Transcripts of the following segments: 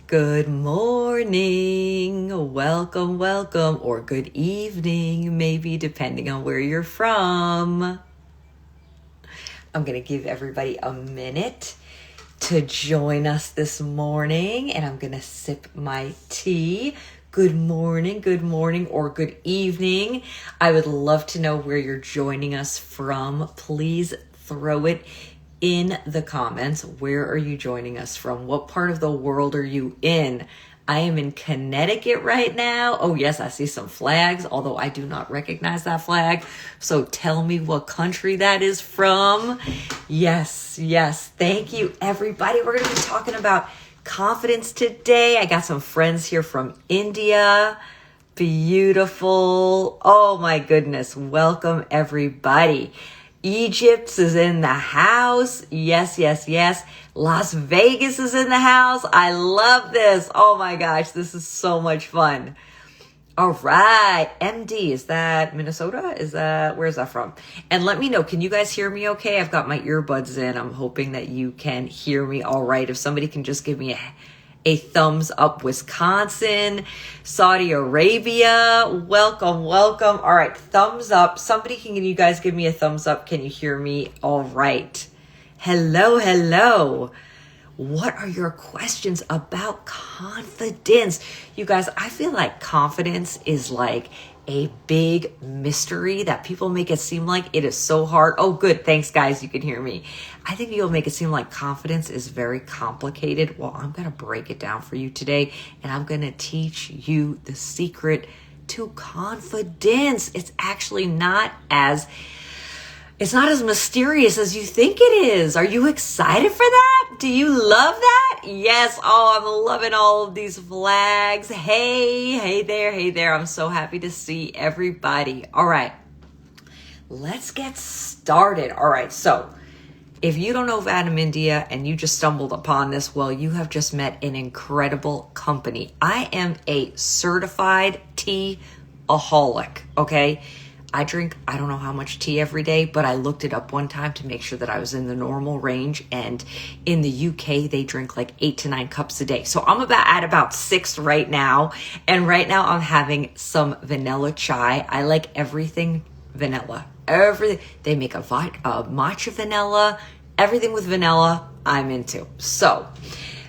Good morning, welcome, or good evening, maybe depending on where you're from. I'm going to give everybody a minute to join us this morning, and I'm going to sip my tea. Good morning, or good evening. I would love to know where you're joining us from. Please throw it in the comments. Where are you joining us from? What part of the world are you in? I am in Connecticut right now. Oh yes, I see some flags, although I do not recognize that flag. So tell me what country that is from. Yes. Thank you, everybody. We're going to be talking about confidence today. I got some friends here from India. Beautiful. Oh my goodness. Welcome, everybody. Egypt is in the house. Yes. Las Vegas is in the house. I love this. Oh my gosh, this is so much fun. All right, MD, is that Minnesota? Where's that from? And let me know, can you guys hear me okay? I've got my earbuds in. I'm hoping that you can hear me all right. If somebody can just give me a thumbs up. Wisconsin, Saudi Arabia, welcome. All right, thumbs up. Can you guys give me a thumbs up? Can you hear me all right? Hello. What are your questions about confidence? You guys, I feel like confidence is like a big mystery that people make it seem like it is so hard. Oh, good. Thanks, guys. You can hear me. I think you'll make it seem like confidence is very complicated. Well, I'm going to break it down for you today, and I'm going to teach you the secret to confidence. It's actually not as mysterious as you think it is. Are you excited for that? Do you love that? Yes. Oh, I'm loving all of these flags. Hey there. I'm so happy to see everybody. All right, let's get started. All right, so if you don't know VAHDAM India and you just stumbled upon this, well, you have just met an incredible company. I am a certified tea-aholic, okay? I drink, I don't know how much tea every day, but I looked it up one time to make sure that I was in the normal range. And in the UK, they drink like 8 to 9 cups a day. So I'm at about 6 right now. And right now I'm having some vanilla chai. I like everything vanilla. Everything. They make a matcha vanilla. Everything with vanilla, I'm into. So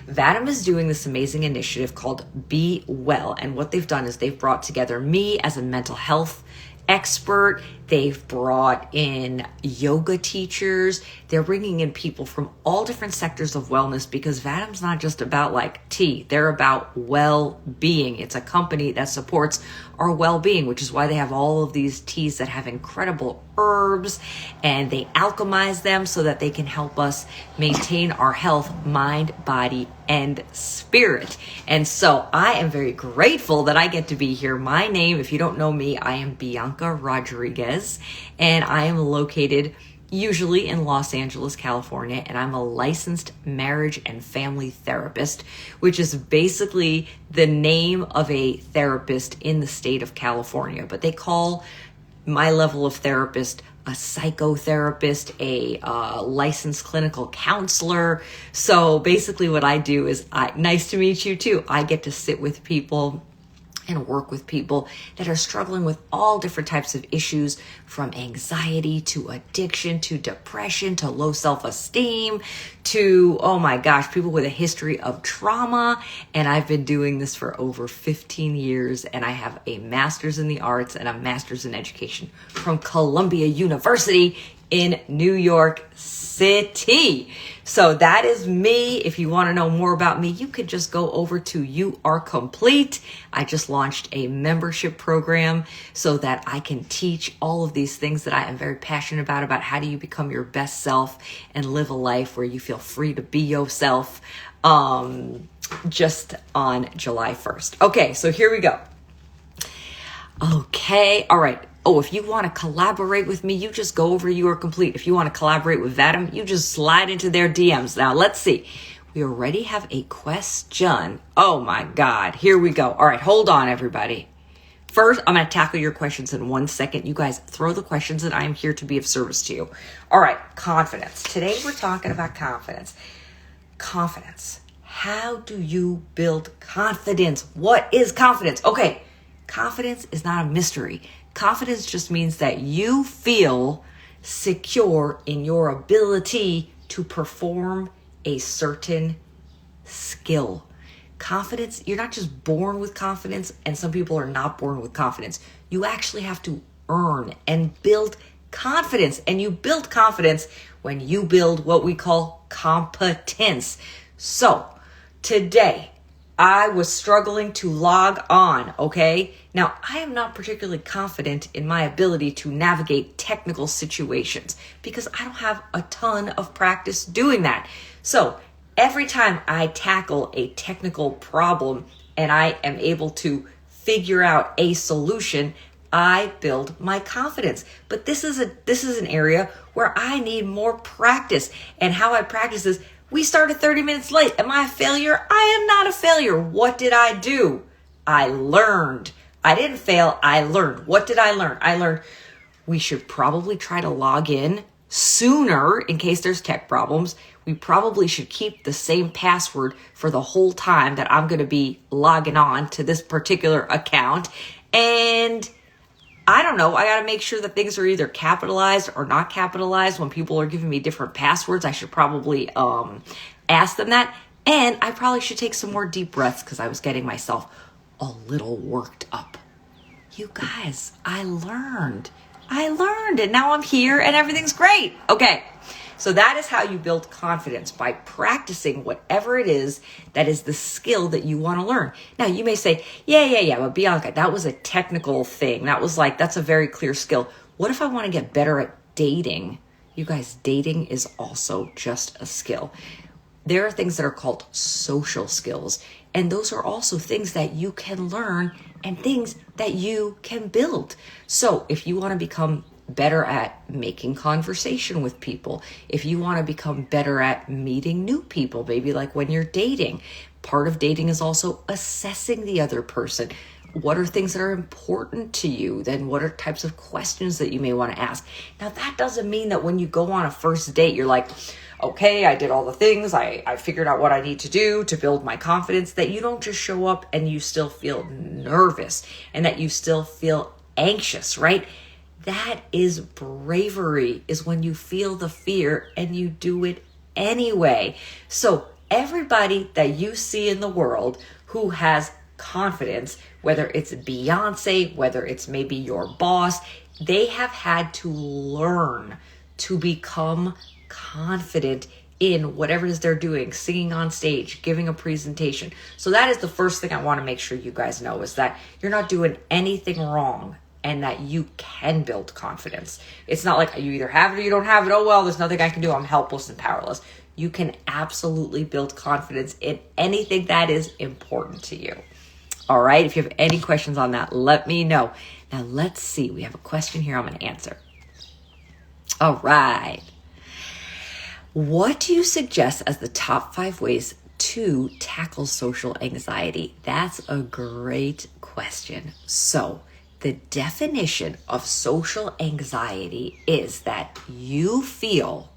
VAHDAM is doing this amazing initiative called Be Well. And what they've done is they've brought together me as a mental health expert. They've brought in yoga teachers. They're bringing in people from all different sectors of wellness, because VAHDAM's not just about like tea. They're about well-being. It's a company that supports our well-being, which is why they have all of these teas that have incredible herbs, and they alchemize them so that they can help us maintain our health, mind, body, and spirit. And so I am very grateful that I get to be here. My name, if you don't know me, I am Bianca Rodriguez, and I am located usually in Los Angeles, California, and I'm a licensed marriage and family therapist, which is basically the name of a therapist in the state of California. But they call my level of therapist a psychotherapist, a licensed clinical counselor. So basically what I do is, nice to meet you too. I get to sit with people and work with people that are struggling with all different types of issues, from anxiety to addiction to depression to low self-esteem to, oh my gosh, people with a history of trauma. And I've been doing this for over 15 years, and I have a master's in the arts and a master's in education from Columbia University in New York City. So that is me. If you want to know more about me, you could just go over to You Are Complete. I just launched a membership program so that I can teach all of these things that I am very passionate about how do you become your best self and live a life where you feel free to be yourself, just on July 1st. Okay, so here we go. Okay, all right. Oh, if you want to collaborate with me, you just go over You Are Complete. If you want to collaborate with VAHDAM, you just slide into their DMs. Now, let's see. We already have a question. Oh my God, here we go. All right, hold on, everybody. First, I'm going to tackle your questions in 1 second. You guys throw the questions, and I am here to be of service to you. All right, confidence. Today we're talking about confidence. Confidence. How do you build confidence? What is confidence? Okay, confidence is not a mystery. Confidence just means that you feel secure in your ability to perform a certain skill. Confidence, you're not just born with confidence, and some people are not born with confidence. You actually have to earn and build confidence. And you build confidence when you build what we call competence. So today, I was struggling to log on, okay? Now, I am not particularly confident in my ability to navigate technical situations because I don't have a ton of practice doing that. So every time I tackle a technical problem and I am able to figure out a solution, I build my confidence. But this is an area where I need more practice. And how I practice is, we started 30 minutes late. Am I a failure? I am not a failure. What did I do? I learned. I didn't fail. I learned. What did I learn? I learned we should probably try to log in sooner in case there's tech problems. We probably should keep the same password for the whole time that I'm going to be logging on to this particular account. And I don't know, I got to make sure that things are either capitalized or not capitalized. When people are giving me different passwords, I should probably ask them that. And I probably should take some more deep breaths because I was getting myself a little worked up. You guys, I learned, and now I'm here and everything's great. Okay. So that is how you build confidence, by practicing whatever it is that is the skill that you want to learn. Now, you may say, yeah, but Bianca, that was a technical thing. That's a very clear skill. What if I want to get better at dating? You guys, dating is also just a skill. There are things that are called social skills, and those are also things that you can learn and things that you can build. So if you want to become better at making conversation with people, if you want to become better at meeting new people, maybe like when you're dating, part of dating is also assessing the other person. What are things that are important to you? Then what are types of questions that you may want to ask? Now, that doesn't mean that when you go on a first date, you're like, okay, I did all the things. I figured out what I need to do to build my confidence, that you don't just show up and you still feel nervous and that you still feel anxious, right? That is bravery, is when you feel the fear and you do it anyway. So everybody that you see in the world who has confidence, whether it's Beyonce, whether it's maybe your boss, they have had to learn to become confident in whatever it is they're doing, singing on stage, giving a presentation. So that is the first thing I want to make sure you guys know, is that you're not doing anything wrong and that you can build confidence. It's not like you either have it or you don't have it. Oh, well, there's nothing I can do. I'm helpless and powerless. You can absolutely build confidence in anything that is important to you. All right. If you have any questions on that, let me know. Now, let's see. We have a question here I'm going to answer. All right. What do you suggest as the top 5 ways to tackle social anxiety? That's a great question. So, the definition of social anxiety is that you feel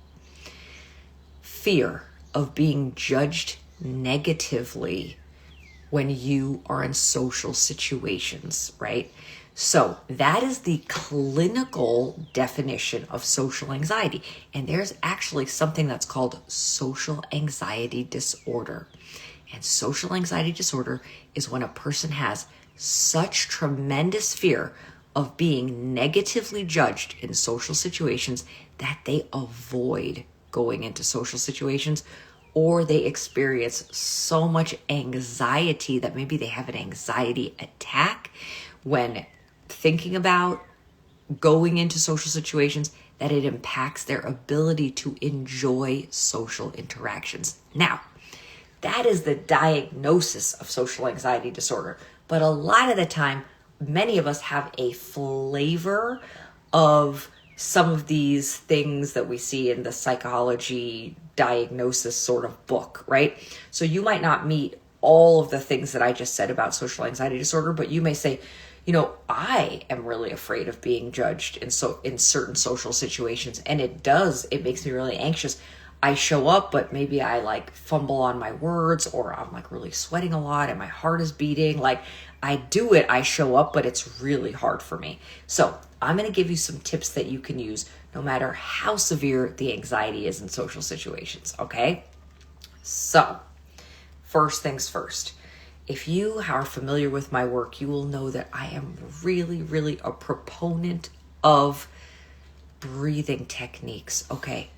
fear of being judged negatively when you are in social situations, right? So that is the clinical definition of social anxiety. And there's actually something that's called social anxiety disorder. And social anxiety disorder is when a person has such tremendous fear of being negatively judged in social situations that they avoid going into social situations, or they experience so much anxiety that maybe they have an anxiety attack when thinking about going into social situations, that it impacts their ability to enjoy social interactions. Now, that is the diagnosis of social anxiety disorder. But a lot of the time, many of us have a flavor of some of these things that we see in the psychology diagnosis sort of book, right? So you might not meet all of the things that I just said about social anxiety disorder, but you may say, I am really afraid of being judged in certain social situations, and it makes me really anxious. I show up, but maybe I like fumble on my words, or I'm like really sweating a lot and my heart is beating. Like I do it, I show up, but it's really hard for me. So I'm going to give you some tips that you can use no matter how severe the anxiety is in social situations. Okay. So first things first, if you are familiar with my work, you will know that I am really, really a proponent of breathing techniques. Okay.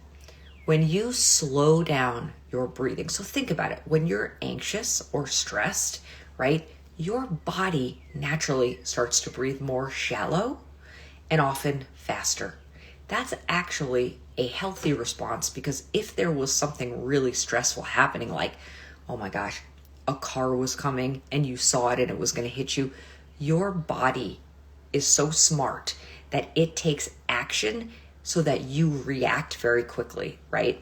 When you slow down your breathing, so think about it. When you're anxious or stressed, right, your body naturally starts to breathe more shallow and often faster. That's actually a healthy response, because if there was something really stressful happening, like, oh my gosh, a car was coming and you saw it and it was going to hit you, your body is so smart that it takes action so that you react very quickly, right?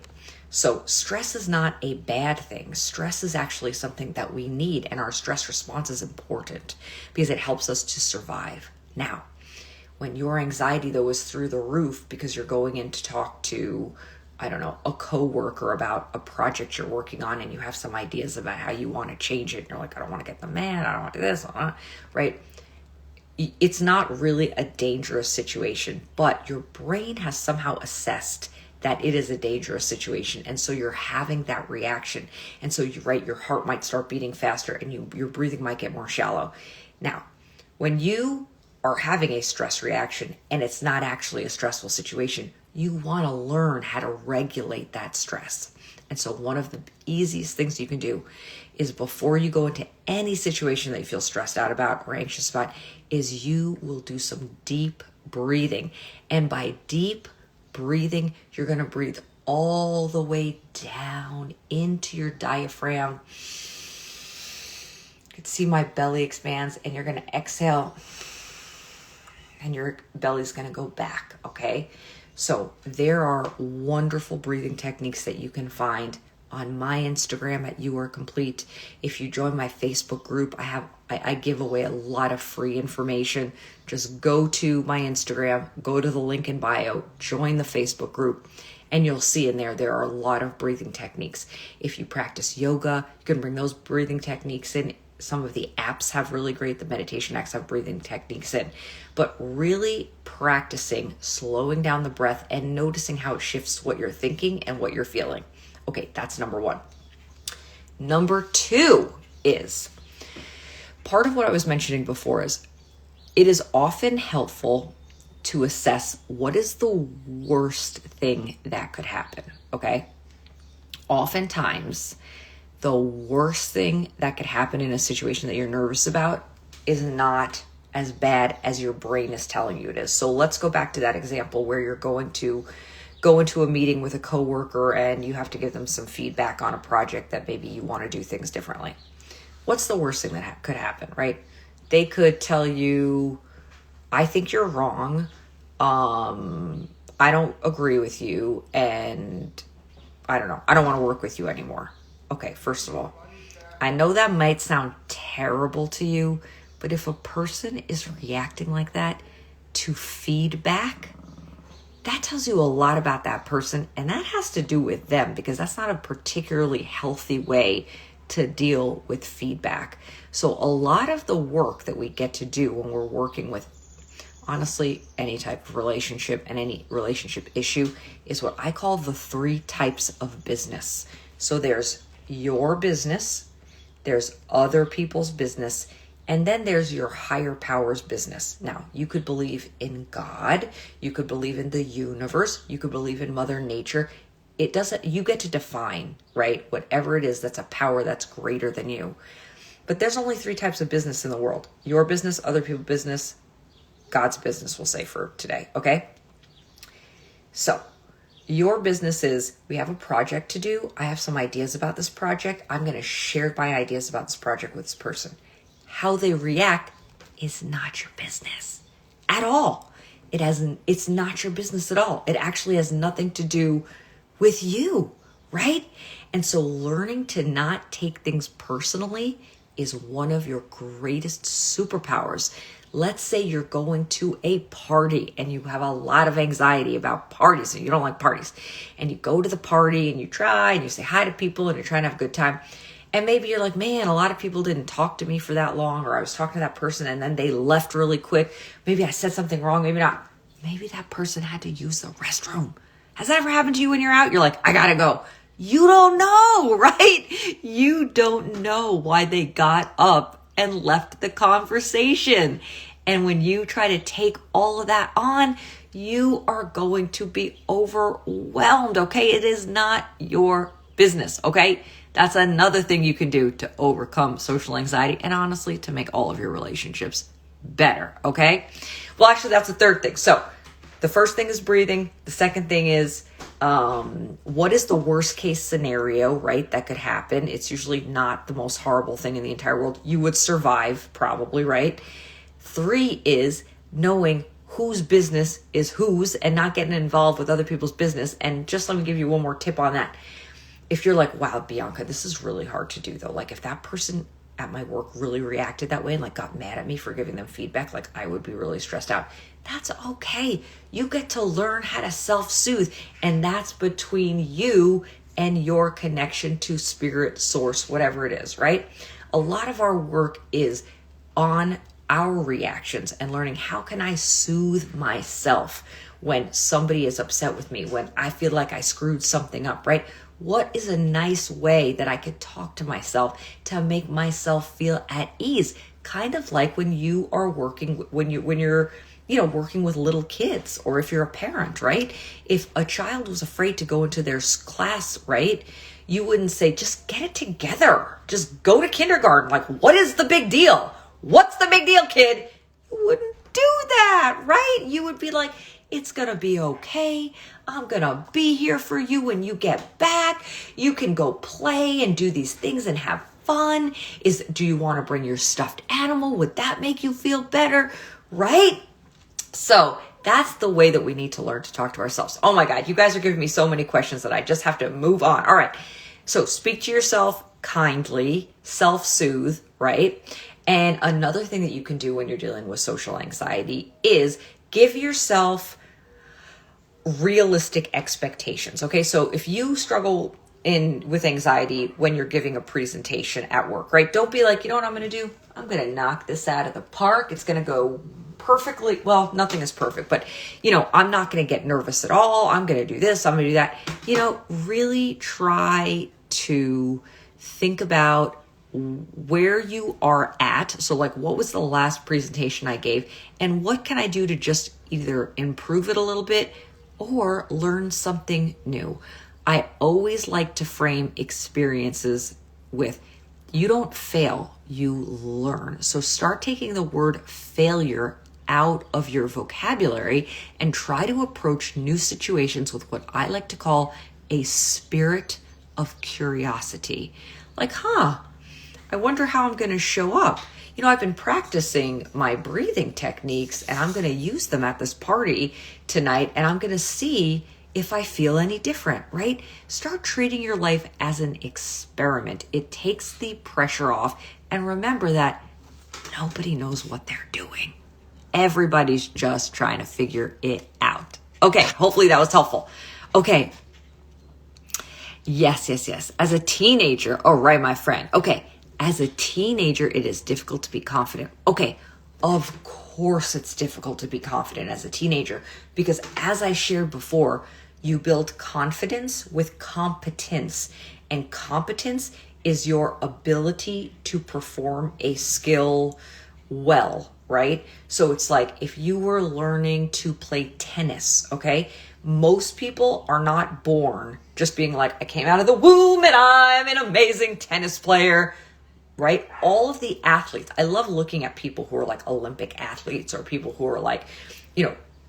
So stress is not a bad thing. Stress is actually something that we need, and our stress response is important because it helps us to survive. Now, when your anxiety though is through the roof because you're going in to talk to, I don't know, a coworker about a project you're working on, and you have some ideas about how you want to change it, and you're like, I don't want to get them mad, I don't want to do this, right? It's not really a dangerous situation, but your brain has somehow assessed that it is a dangerous situation. And so you're having that reaction. And so your heart might start beating faster and your breathing might get more shallow. Now, when you are having a stress reaction and it's not actually a stressful situation, you want to learn how to regulate that stress. And so one of the easiest things you can do is, before you go into any situation that you feel stressed out about or anxious about, is you will do some deep breathing. And by deep breathing, you're going to breathe all the way down into your diaphragm. You can see my belly expands, and you're going to exhale and your belly's going to go back. Okay. So there are wonderful breathing techniques that you can find on my Instagram at You Are Complete. If you join my Facebook group, I give away a lot of free information. Just go to my Instagram, go to the link in bio, join the Facebook group, and you'll see in there are a lot of breathing techniques. If you practice yoga, you can bring those breathing techniques in. Some of the apps have really great, the meditation apps have breathing techniques in. But really practicing slowing down the breath and noticing how it shifts what you're thinking and what you're feeling. Okay, that's number one. Number two is, part of what I was mentioning before is, it is often helpful to assess what is the worst thing that could happen, okay? Oftentimes, the worst thing that could happen in a situation that you're nervous about is not as bad as your brain is telling you it is. So let's go back to that example where you're going to go into a meeting with a coworker and you have to give them some feedback on a project that maybe you want to do things differently. What's the worst thing that could happen, right? They could tell you, I think you're wrong. I don't agree with you, and I don't know, I don't want to work with you anymore. Okay, first of all, I know that might sound terrible to you, but if a person is reacting like that to feedback, that tells you a lot about that person, and that has to do with them, because that's not a particularly healthy way to deal with feedback. So a lot of the work that we get to do when we're working with, honestly, any type of relationship and any relationship issue is what I call the 3 types of business. So there's your business, there's other people's business, and then there's your higher power's business. Now, you could believe in God, you could believe in the universe, you could believe in Mother Nature. It doesn't, you get to define, right? Whatever it is that's a power that's greater than you. But there's only 3 types of business in the world: your business, other people's business, God's business, we'll say for today, okay? So, your business is, we have a project to do. I have some ideas about this project. I'm going to share my ideas about this project with this person. How they react is not your business at all. It's not your business at all. It actually has nothing to do with you, right? And so learning to not take things personally is one of your greatest superpowers. Let's say you're going to a party and you have a lot of anxiety about parties and you don't like parties. And you go to the party and you try and you say hi to people and you're trying to have a good time. And maybe you're like, man, a lot of people didn't talk to me for that long, or I was talking to that person and then they left really quick. Maybe I said something wrong, maybe not. Maybe that person had to use the restroom. Has that ever happened to you when you're out? You're like, I gotta go. You don't know, right? You don't know why they got up and left the conversation. And when you try to take all of that on, you are going to be overwhelmed, okay? It is not your business, okay? That's another thing you can do to overcome social anxiety and honestly to make all of your relationships better, okay? Well, actually, that's the third thing. So the first thing is breathing. The second thing is what is the worst case scenario, right? That could happen. It's usually not the most horrible thing in the entire world. You would survive probably, right? 3 is knowing whose business is whose and not getting involved with other people's business. And just let me give you one more tip on that. If you're like, wow, Bianca, this is really hard to do though. Like if that person at my work really reacted that way and like got mad at me for giving them feedback, like I would be really stressed out. That's okay. You get to learn how to self-soothe, and that's between you and your connection to spirit, source, whatever it is, right? A lot of our work is on our reactions and learning how can I soothe myself when somebody is upset with me, when I feel like I screwed something up, right? What is a nice way that I could talk to myself to make myself feel at ease? Kind of like when you are working, when you're working with little kids, or if you're a parent, right? If a child was afraid to go into their class, right? You wouldn't say, just get it together. Just go to kindergarten. Like, what is the big deal? What's the big deal, kid? You wouldn't do that, right? You would be like, it's going to be okay. I'm going to be here for you when you get back. You can go play and do these things and have fun. Do you want to bring your stuffed animal? Would that make you feel better? Right? So that's the way that we need to learn to talk to ourselves. Oh my God, you guys are giving me so many questions that I just have to move on. All right. So speak to yourself kindly, self-soothe, right? And another thing that you can do when you're dealing with social anxiety is give yourself realistic expectations. Okay. So if you struggle with anxiety when you're giving a presentation at work, right? Don't be like, you know what I'm going to do? I'm going to knock this out of the park. It's going to go perfectly. Well, nothing is perfect, but I'm not going to get nervous at all. I'm going to do this. I'm going to do that. Really try to think about where you are at. So like, what was the last presentation I gave and what can I do to just either improve it a little bit or learn something new? I always like to frame experiences with, you don't fail, you learn. So start taking the word failure out of your vocabulary and try to approach new situations with what I like to call a spirit of curiosity. Like, I wonder how I'm going to show up. I've been practicing my breathing techniques and I'm going to use them at this party tonight and I'm going to see if I feel any different, right? Start treating your life as an experiment. It takes the pressure off. And remember that nobody knows what they're doing. Everybody's just trying to figure it out. Okay, hopefully that was helpful. Okay. Yes. As a teenager, oh, right, my friend. Okay. As a teenager, it is difficult to be confident. Okay, of course it's difficult to be confident as a teenager because as I shared before, you build confidence with competence, and competence is your ability to perform a skill well, right? So it's like if you were learning to play tennis, okay? Most people are not born just being like, I came out of the womb and I'm an amazing tennis player. Right? All of the athletes, I love looking at people who are like Olympic athletes or people who are like,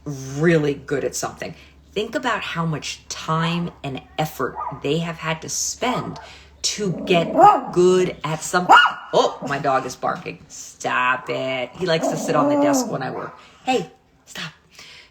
really good at something. Think about how much time and effort they have had to spend to get good at something. Oh, my dog is barking. Stop it. He likes to sit on the desk when I work. Hey, stop.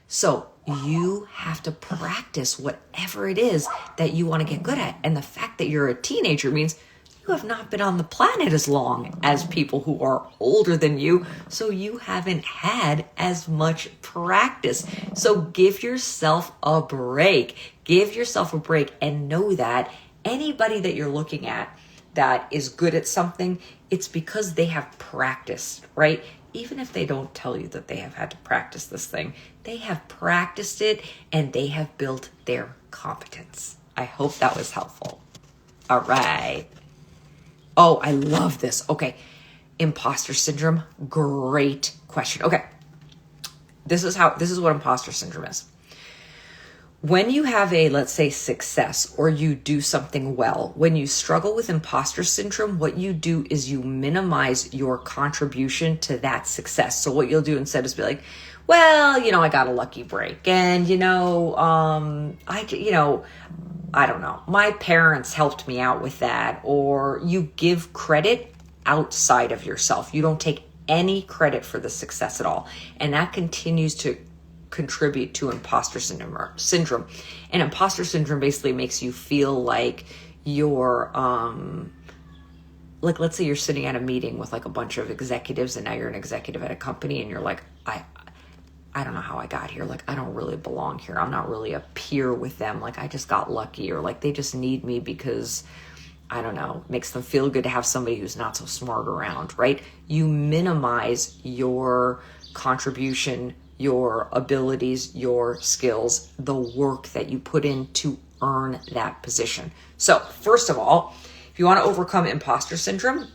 So you have to practice whatever it is that you want to get good at. And the fact that you're a teenager means you have not been on the planet as long as people who are older than you, so you haven't had as much practice. So give yourself a break. Give yourself a break and know that anybody that you're looking at that is good at something, it's because they have practiced, right? Even if they don't tell you that they have had to practice this thing, they have practiced it and they have built their competence. I hope that was helpful. All right. Oh, I love this. Okay. Imposter syndrome. Great question. Okay. This is what imposter syndrome is. When you have a, let's say, success or you do something well, when you struggle with imposter syndrome, what you do is you minimize your contribution to that success. So what you'll do instead is be like, well, I got a lucky break and, I don't know, my parents helped me out with that. Or you give credit outside of yourself. You don't take any credit for the success at all. And that continues to contribute to imposter syndrome. And imposter syndrome basically makes you feel like you're, like, let's say you're sitting at a meeting with like a bunch of executives and now you're an executive at a company and you're like, I don't know how I got here. Like, I don't really belong here. I'm not really a peer with them. Like, I just got lucky, or like they just need me because, I don't know, it makes them feel good to have somebody who's not so smart around, right? You minimize your contribution, your abilities, your skills, the work that you put in to earn that position. So first of all, if you want to overcome imposter syndrome,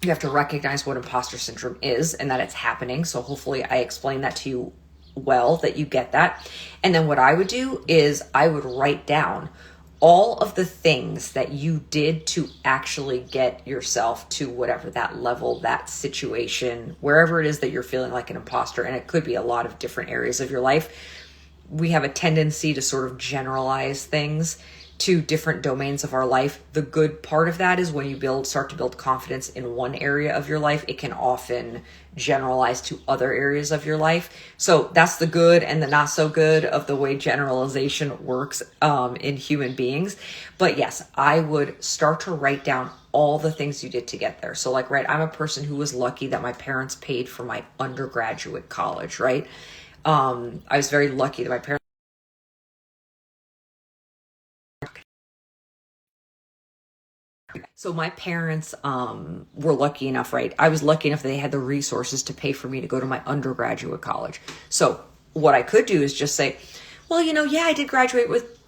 you have to recognize what imposter syndrome is and that it's happening. So hopefully I explained that to you well, that you get that. And then what I would do is I would write down all of the things that you did to actually get yourself to whatever that level, that situation, wherever it is that you're feeling like an imposter. And it could be a lot of different areas of your life. We have a tendency to sort of generalize things to different domains of our life. The good part of that is when you start to build confidence in one area of your life, it can often generalize to other areas of your life. So that's the good and the not so good of the way generalization works in human beings. But yes, I would start to write down all the things you did to get there. So like, right, I'm a person who was lucky that my parents paid for my undergraduate college, right? I was very lucky that my parents So my parents were lucky enough, right? I was lucky enough that they had the resources to pay for me to go to my undergraduate college. So what I could do is just say, well, yeah, I did graduate with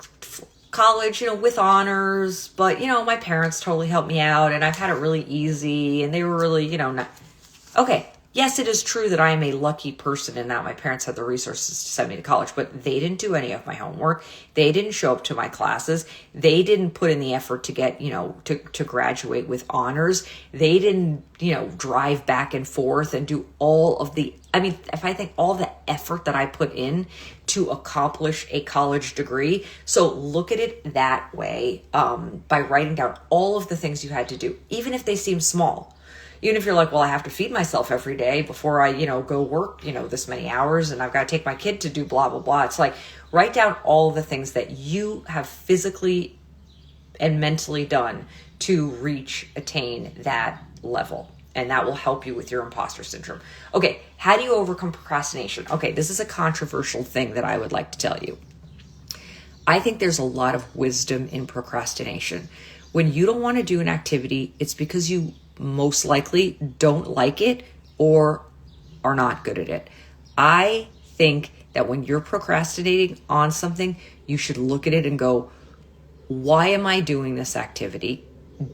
college, with honors, but, my parents totally helped me out and I've had it really easy and they were really, not. Okay. Yes, it is true that I am a lucky person in that my parents had the resources to send me to college, but they didn't do any of my homework. They didn't show up to my classes. They didn't put in the effort to get, to graduate with honors. They didn't, drive back and forth and do all of the, if I think all the effort that I put in to accomplish a college degree. So look at it that way, by writing down all of the things you had to do, even if they seem small. Even if you're like, well, I have to feed myself every day before I, go work, this many hours and I've got to take my kid to do blah, blah, blah. It's like, write down all the things that you have physically and mentally done to attain that level. And that will help you with your imposter syndrome. Okay. How do you overcome procrastination? Okay. This is a controversial thing that I would like to tell you. I think there's a lot of wisdom in procrastination. When you don't want to do an activity, it's because you most likely don't like it or are not good at it. I think that when you're procrastinating on something, you should look at it and go, why am I doing this activity?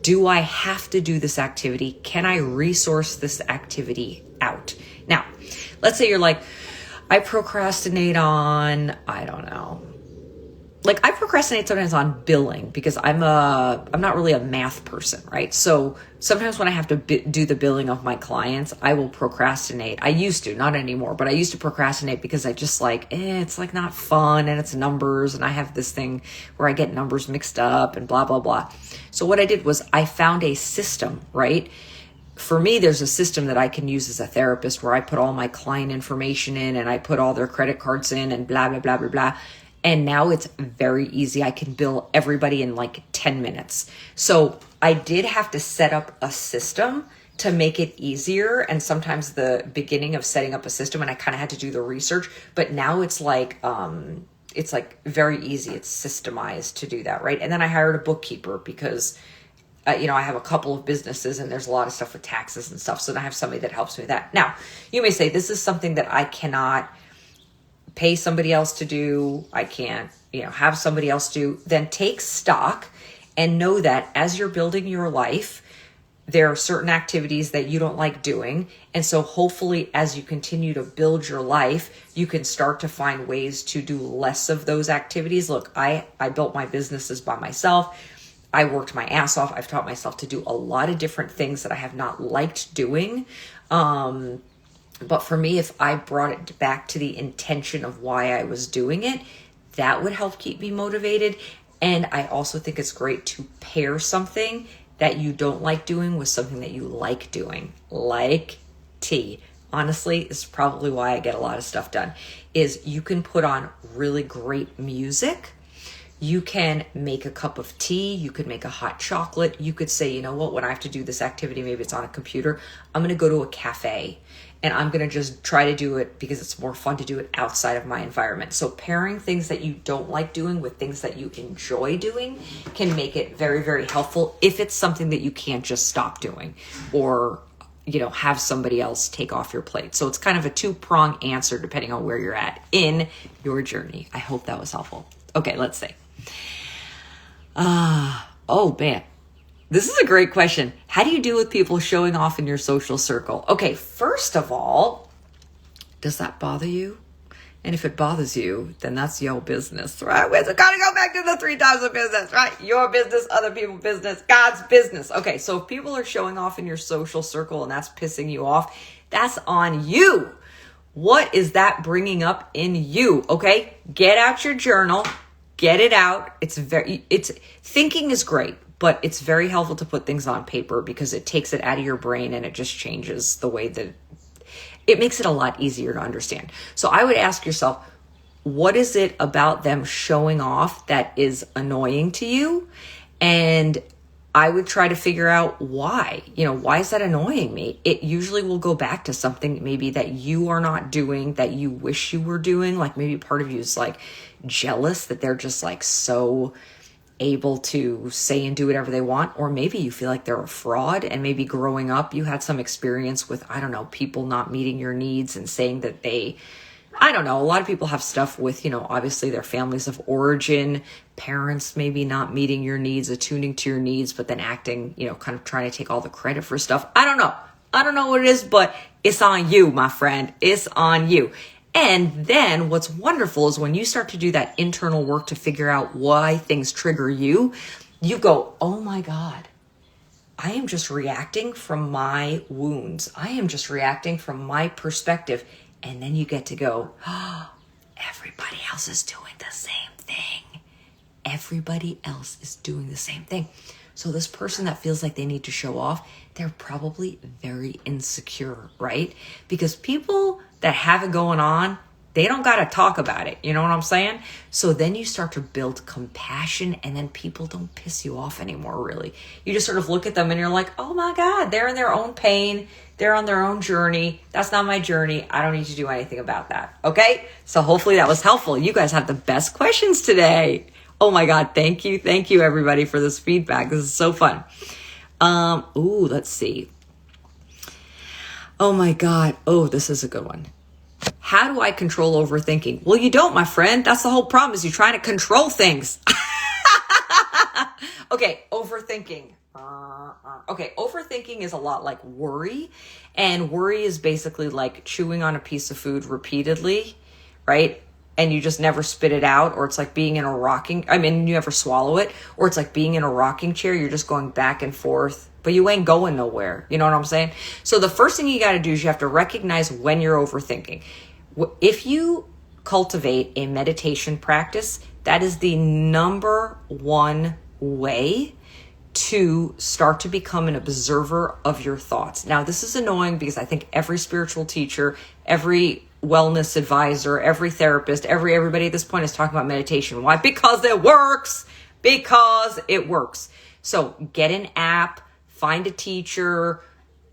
Do I have to do this activity? Can I resource this activity out? Now, let's say you're like, I procrastinate on, I don't know. Like I procrastinate sometimes on billing because I'm not really a math person, right? So sometimes when I have to do the billing of my clients, I will procrastinate. I used to, not anymore, but I used to procrastinate because I just it's like not fun and it's numbers and I have this thing where I get numbers mixed up and blah, blah, blah. So what I did was I found a system, right? For me, there's a system that I can use as a therapist where I put all my client information in and I put all their credit cards in and blah, blah, blah, blah, blah. And now it's very easy. I can bill everybody in like 10 minutes. So I did have to set up a system to make it easier. And sometimes the beginning of setting up a system, and I kind of had to do the research, but now it's like very easy. It's systemized to do that, right? And then I hired a bookkeeper because, I have a couple of businesses and there's a lot of stuff with taxes and stuff. So then I have somebody that helps me with that. Now, you may say, this is something that I cannot pay somebody else to do. I can't, have somebody else do. Then take stock and know that as you're building your life, there are certain activities that you don't like doing. And so hopefully as you continue to build your life, you can start to find ways to do less of those activities. Look, I built my businesses by myself. I worked my ass off. I've taught myself to do a lot of different things that I have not liked doing. But for me, if I brought it back to the intention of why I was doing it, that would help keep me motivated. And I also think it's great to pair something that you don't like doing with something that you like doing, like tea. Honestly, this is probably why I get a lot of stuff done, is you can put on really great music. You can make a cup of tea. You could make a hot chocolate. You could say, you know what, when I have to do this activity, maybe it's on a computer, I'm going to go to a cafe and I'm going to just try to do it because it's more fun to do it outside of my environment. So pairing things that you don't like doing with things that you enjoy doing can make it very, very helpful if it's something that you can't just stop doing or, have somebody else take off your plate. So it's kind of a two-pronged answer depending on where you're at in your journey. I hope that was helpful. Okay, let's see. Oh man, this is a great question. How do you deal with people showing off in your social circle? Okay, first of all, does that bother you? And if it bothers you, then that's your business, right? We're gotta go back to the 3 times of business, right? Your business, other people's business, God's business. Okay, so if people are showing off in your social circle and that's pissing you off, that's on you. What is that bringing up in you? Okay, get out your journal. Get it out. Thinking is great, but it's very helpful to put things on paper because it takes it out of your brain and it just changes the way that it makes it a lot easier to understand. So I would ask yourself, what is it about them showing off that is annoying to you? And I would try to figure out why. Why is that annoying me? It usually will go back to something maybe that you are not doing that you wish you were doing. Like maybe part of you is like jealous that they're just like so able to say and do whatever they want. Or maybe you feel like they're a fraud and maybe growing up you had some experience with, people not meeting your needs and saying that a lot of people have stuff with, obviously their families of origin, parents maybe not meeting your needs, attuning to your needs, but then acting, kind of trying to take all the credit for stuff. I don't know what it is, but it's on you, my friend. It's on you. And then what's wonderful is when you start to do that internal work to figure out why things trigger you, you go, oh my God, I am just reacting from my wounds. I am just reacting from my perspective. And then you get to go, oh, everybody else is doing the same thing. Everybody else is doing the same thing. So this person that feels like they need to show off, they're probably very insecure, right? Because people that have it going on, they don't got to talk about it. You know what I'm saying? So then you start to build compassion and then people don't piss you off anymore, really. You just sort of look at them and you're like, oh my God, they're in their own pain. They're on their own journey. That's not my journey. I don't need to do anything about that. Okay? So hopefully that was helpful. You guys have the best questions today. Oh my God. Thank you. Thank you everybody for this feedback. This is so fun. Let's see. Oh my God. Oh, this is a good one. How do I control overthinking? Well, you don't, my friend. That's the whole problem is you're trying to control things. Okay. Overthinking. Okay, overthinking is a lot like worry, and worry is basically like chewing on a piece of food repeatedly, right? And you just never spit it out, or it's like being in you never swallow it, or it's like being in a rocking chair, you're just going back and forth, but you ain't going nowhere. You know what I'm saying? So the first thing you got to do is you have to recognize when you're overthinking. If you cultivate a meditation practice, that is the number one way to start to become an observer of your thoughts. Now, this is annoying because I think every spiritual teacher, every wellness advisor, every therapist, everybody at this point is talking about meditation. Why? Because it works. Because it works. So get an app, find a teacher,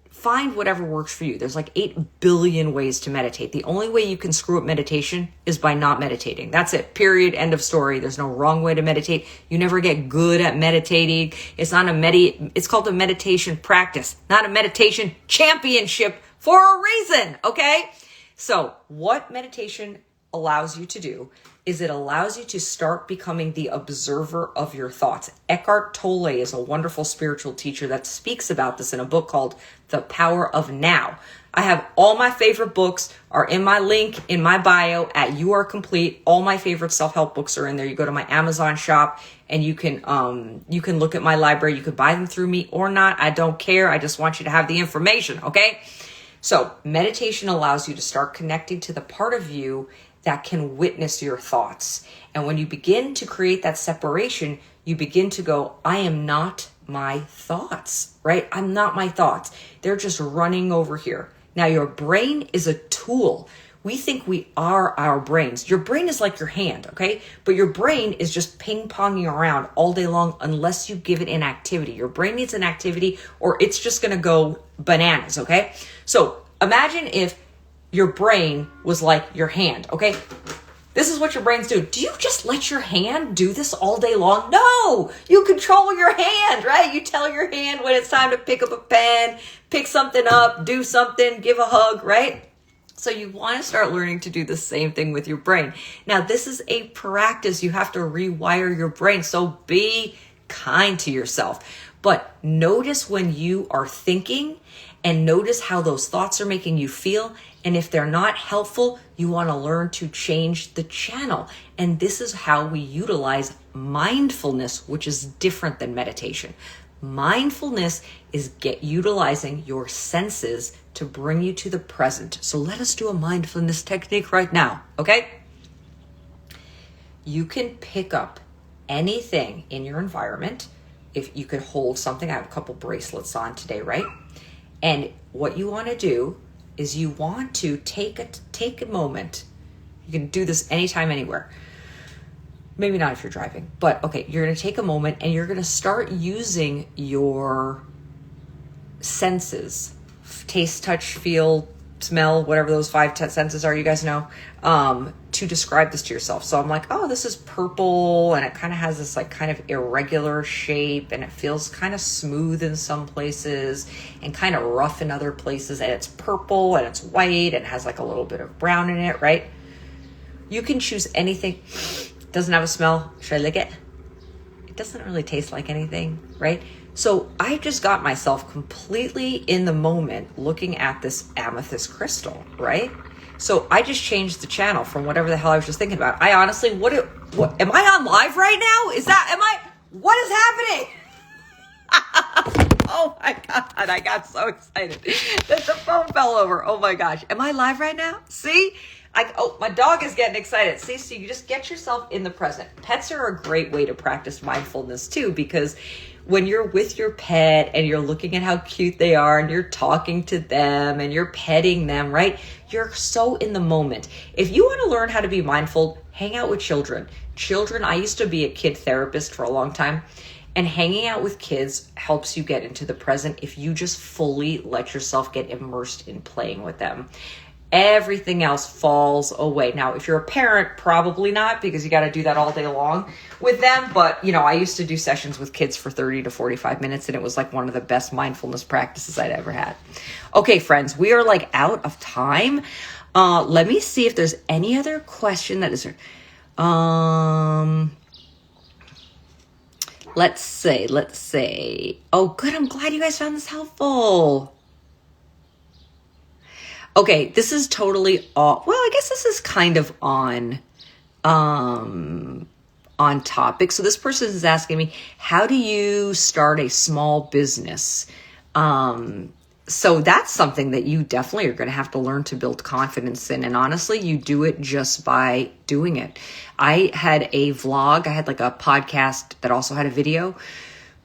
find whatever works for you. There's like 8 billion ways to meditate. The only way you can screw up meditation is by not meditating. That's it. Period. End of story. There's no wrong way to meditate. You never get good at meditating. It's not it's called a meditation practice, not a meditation championship for a reason. Okay. So what meditation allows you to do is it allows you to start becoming the observer of your thoughts. Eckhart Tolle is a wonderful spiritual teacher that speaks about this in a book called The Power of Now. I have all my favorite books are in my link in my bio at You Are Complete. All my favorite self-help books are in there. You go to my Amazon shop and you can look at my library. You could buy them through me or not. I don't care. I just want you to have the information, okay? So meditation allows you to start connecting to the part of you that can witness your thoughts. And when you begin to create that separation, you begin to go, I am not my thoughts, right? I'm not my thoughts. They're just running over here. Now, your brain is a tool. We think we are our brains. Your brain is like your hand, okay? But your brain is just ping-ponging around all day long unless you give it an activity. Your brain needs an activity or it's just gonna go bananas, okay? So imagine if your brain was like your hand, okay? This is what your brains do. Do you just let your hand do this all day long? No, you control your hand, right? You tell your hand when it's time to pick up a pen, pick something up, do something, give a hug, right? So you want to start learning to do the same thing with your brain. Now, this is a practice. You have to rewire your brain. So be kind to yourself. But notice when you are thinking and notice how those thoughts are making you feel. And if they're not helpful, you want to learn to change the channel. And this is how we utilize mindfulness, which is different than meditation. Mindfulness is utilizing your senses to bring you to the present. So let us do a mindfulness technique right now, okay? You can pick up anything in your environment. If you could hold something, I have a couple bracelets on today, right? And what you want to do is you want to take a moment. You can do this anytime, anywhere. Maybe not if you're driving, but okay, you're going to take a moment and you're going to start using your senses, taste, touch, feel, smell, whatever those 5 senses are, you guys know, to describe this to yourself. So I'm like, oh, this is purple and it kind of has this like kind of irregular shape and it feels kind of smooth in some places and kind of rough in other places, and it's purple and it's white and has like a little bit of brown in it, right? You can choose anything. Doesn't have a smell. Should I lick it? It doesn't really taste like anything, right? So I just got myself completely in the moment looking at this amethyst crystal, right? So I just changed the channel from whatever the hell I was just thinking about. I honestly, what am I on live right now? What is happening? Oh my God, I got so excited that the phone fell over. Oh my gosh. Am I live right now? See? My dog is getting excited. See, so you just get yourself in the present. Pets are a great way to practice mindfulness too, because when you're with your pet and you're looking at how cute they are and you're talking to them and you're petting them, right? You're so in the moment. If you want to learn how to be mindful, hang out with children. I used to be a kid therapist for a long time, and hanging out with kids helps you get into the present if you just fully let yourself get immersed in playing with them. Everything else falls away. Now, if you're a parent, probably not, because you got to do that all day long with them. But, I used to do sessions with kids for 30 to 45 minutes, and it was like one of the best mindfulness practices I'd ever had. Okay, friends, we are like out of time. Let me see if there's any other question that is, let's say, oh, good. I'm glad you guys found this helpful. Okay, this is totally well, I guess this is kind of on topic. So this person is asking me, how do you start a small business? So that's something that you definitely are going to have to learn to build confidence in. And honestly, you do it just by doing it. I had a vlog. I had like a podcast that also had a video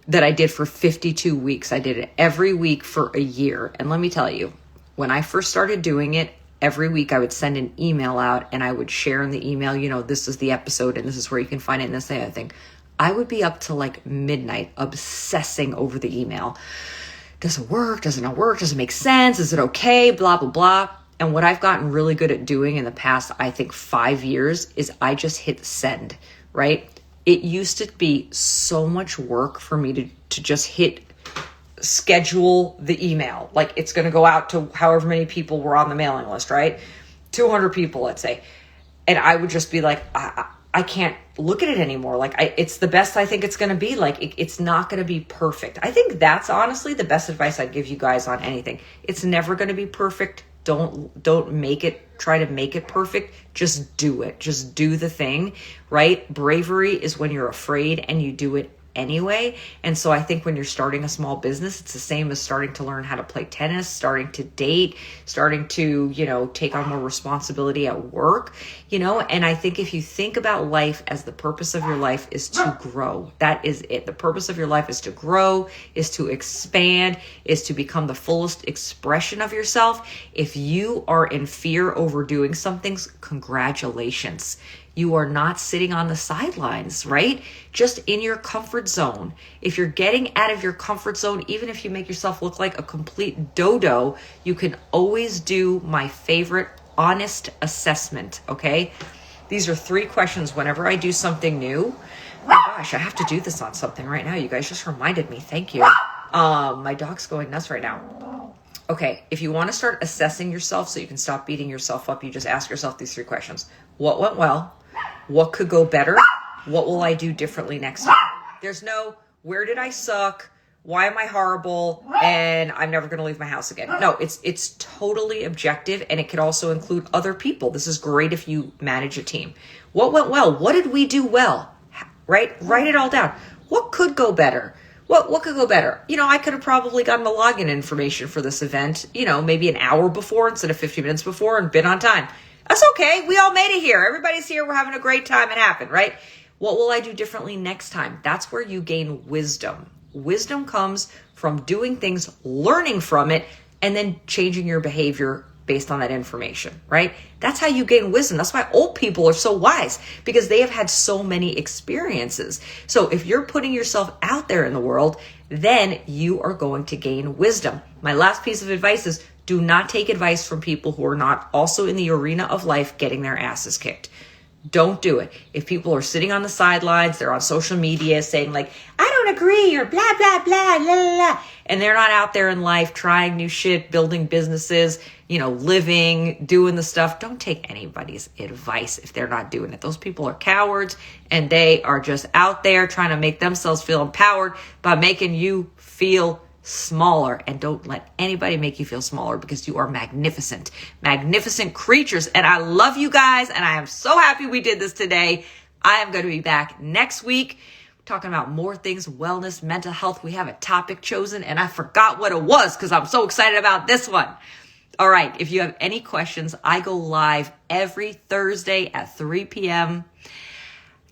that I did for 52 weeks. I did it every week for a year. And let me tell you, when I first started doing it, every week I would send an email out and I would share in the email, this is the episode and this is where you can find it and this and the other thing. I would be up till like midnight obsessing over the email. Does it work? Does it not work? Does it make sense? Is it okay? Blah, blah, blah. And what I've gotten really good at doing in the past, I think 5 years, is I just hit send, right? It used to be so much work for me to just hit schedule the email. Like it's going to go out to however many people were on the mailing list, right? 200 people, let's say. And I would just be like, I can't look at it anymore. Like it's the best I think it's going to be. Like it's not going to be perfect. I think that's honestly the best advice I'd give you guys on anything. It's never going to be perfect. Don't make it, try to make it perfect. Just do it. Just do the thing, right? Bravery is when you're afraid and you do it anyway. And so I think when you're starting a small business, it's the same as starting to learn how to play tennis, starting to date, starting to, take on more responsibility at work, and I think if you think about life as the purpose of your life is to grow, that is it. The purpose of your life is to grow, is to expand, is to become the fullest expression of yourself. If you are in fear over doing some things, congratulations. You are not sitting on the sidelines, right? Just in your comfort zone. If you're getting out of your comfort zone, even if you make yourself look like a complete dodo, you can always do my favorite honest assessment, okay? These are 3 questions whenever I do something new. Oh my gosh, I have to do this on something right now. You guys just reminded me. Thank you. My dog's going nuts right now. Okay, if you want to start assessing yourself so you can stop beating yourself up, you just ask yourself these 3 questions. What went well? What could go better? What will I do differently next time? There's no, where did I suck? Why am I horrible? And I'm never going to leave my house again. No, it's totally objective, and it could also include other people. This is great if you manage a team. What went well? What did we do well? Right? Write it all down. What could go better? What could go better? I could have probably gotten the login information for this event, maybe an hour before instead of 50 minutes before and been on time. That's okay. We all made it here. Everybody's here. We're having a great time. It happened, right? What will I do differently next time? That's where you gain wisdom. Wisdom comes from doing things, learning from it, and then changing your behavior based on that information, right? That's how you gain wisdom. That's why old people are so wise, because they have had so many experiences. So if you're putting yourself out there in the world, then you are going to gain wisdom. My last piece of advice is do not take advice from people who are not also in the arena of life getting their asses kicked. Don't do it. If people are sitting on the sidelines, they're on social media saying like, I don't agree, or blah, blah, blah, blah, blah, and they're not out there in life trying new shit, building businesses, living, doing the stuff. Don't take anybody's advice if they're not doing it. Those people are cowards, and they are just out there trying to make themselves feel empowered by making you feel smaller. And don't let anybody make you feel smaller, because you are magnificent creatures. And I love you guys, and I am so happy we did this today. I am going to be back next week talking about more things, wellness, mental health. We have a topic chosen, and I forgot what it was because I'm so excited about this one. All right, if you have any questions, I go live every Thursday at 3 p.m.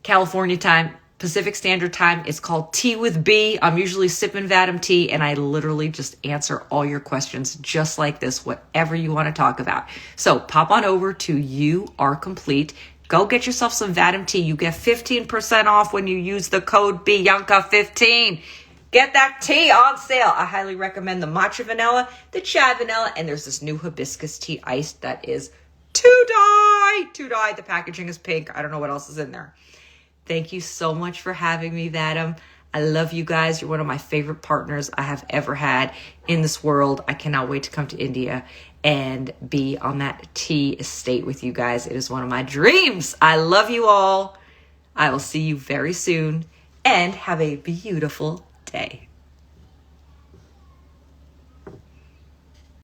California time, Pacific Standard Time. It's called Tea with B. I'm usually sipping VAHDAM tea, and I literally just answer all your questions just like this, whatever you want to talk about. So pop on over to You Are Complete. Go get yourself some VAHDAM tea. You get 15% off when you use the code Bianca15. Get that tea on sale. I highly recommend the matcha vanilla, the chai vanilla, and there's this new hibiscus tea iced that is to die. The packaging is pink. I don't know what else is in there. Thank you so much for having me, VAHDAM. I love you guys. You're one of my favorite partners I have ever had in this world. I cannot wait to come to India and be on that tea estate with you guys. It is one of my dreams. I love you all. I will see you very soon, and have a beautiful day.